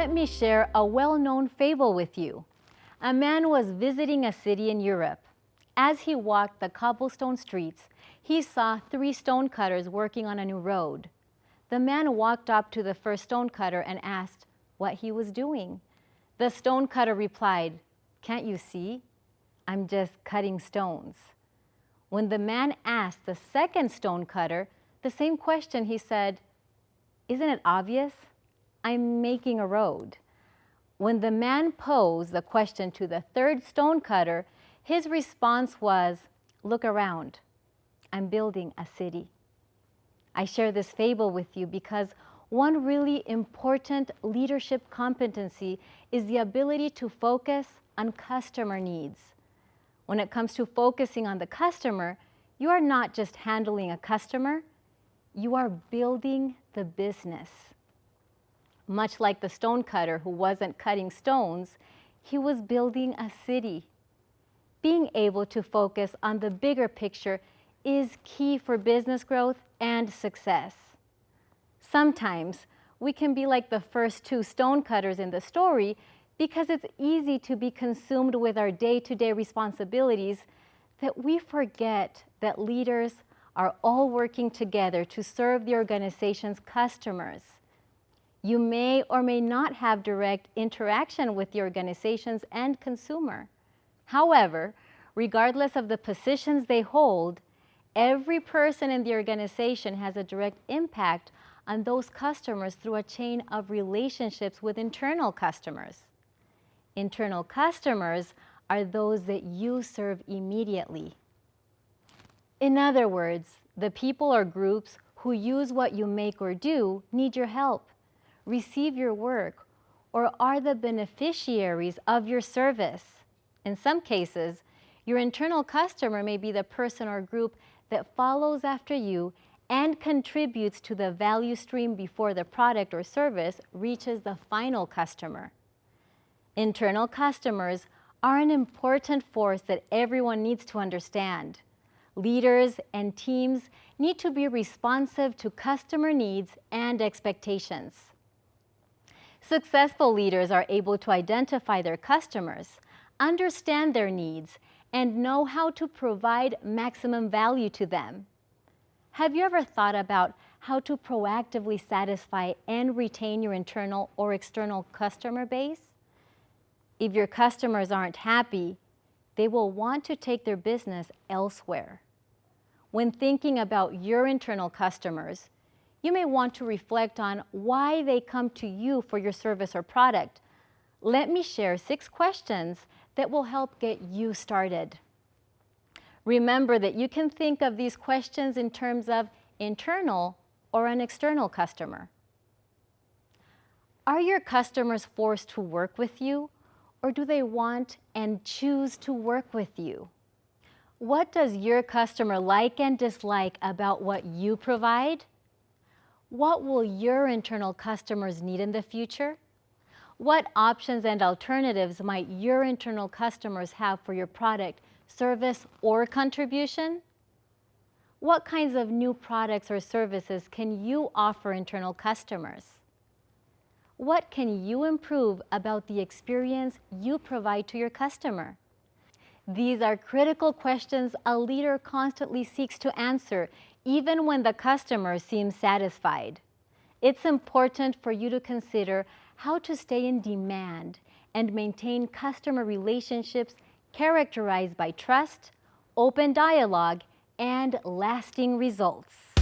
Let me share a well-known fable with you. A man was visiting a city in Europe. As he walked the cobblestone streets, he saw 3 stonecutters working on a new road. The man walked up to the first stonecutter and asked what he was doing. The stonecutter replied, "Can't you see? I'm just cutting stones." When the man asked the second stonecutter the same question, he said, "Isn't it obvious? I'm making a road." When the man posed the question to the third stonecutter, his response was, "Look around. I'm building a city." I share this fable with you because one really important leadership competency is the ability to focus on customer needs. When it comes to focusing on the customer, you are not just handling a customer, you are building the business. Much like the stonecutter who wasn't cutting stones, he was building a city. Being able to focus on the bigger picture is key for business growth and success. Sometimes we can be like the first 2 stonecutters in the story because it's easy to be consumed with our day-to-day responsibilities that we forget that leaders are all working together to serve the organization's customers. You may or may not have direct interaction with the organization's end consumer. However, regardless of the positions they hold, every person in the organization has a direct impact on those customers through a chain of relationships with internal customers. Internal customers are those that you serve immediately. In other words, the people or groups who use what you make or do need your help, receive your work, or are the beneficiaries of your service. In some cases, your internal customer may be the person or group that follows after you and contributes to the value stream before the product or service reaches the final customer. Internal customers are an important force that everyone needs to understand. Leaders and teams need to be responsive to customer needs and expectations. Successful leaders are able to identify their customers, understand their needs, and know how to provide maximum value to them. Have you ever thought about how to proactively satisfy and retain your internal or external customer base? If your customers aren't happy, they will want to take their business elsewhere. When thinking about your internal customers, you may want to reflect on why they come to you for your service or product. Let me share 6 questions that will help get you started. Remember that you can think of these questions in terms of internal or an external customer. Are your customers forced to work with you, or do they want and choose to work with you? What does your customer like and dislike about what you provide? What will your internal customers need in the future? What options and alternatives might your internal customers have for your product, service, or contribution? What kinds of new products or services can you offer internal customers? What can you improve about the experience you provide to your customer? These are critical questions a leader constantly seeks to answer, even when the customer seems satisfied. It's important for you to consider how to stay in demand and maintain customer relationships characterized by trust, open dialogue, and lasting results.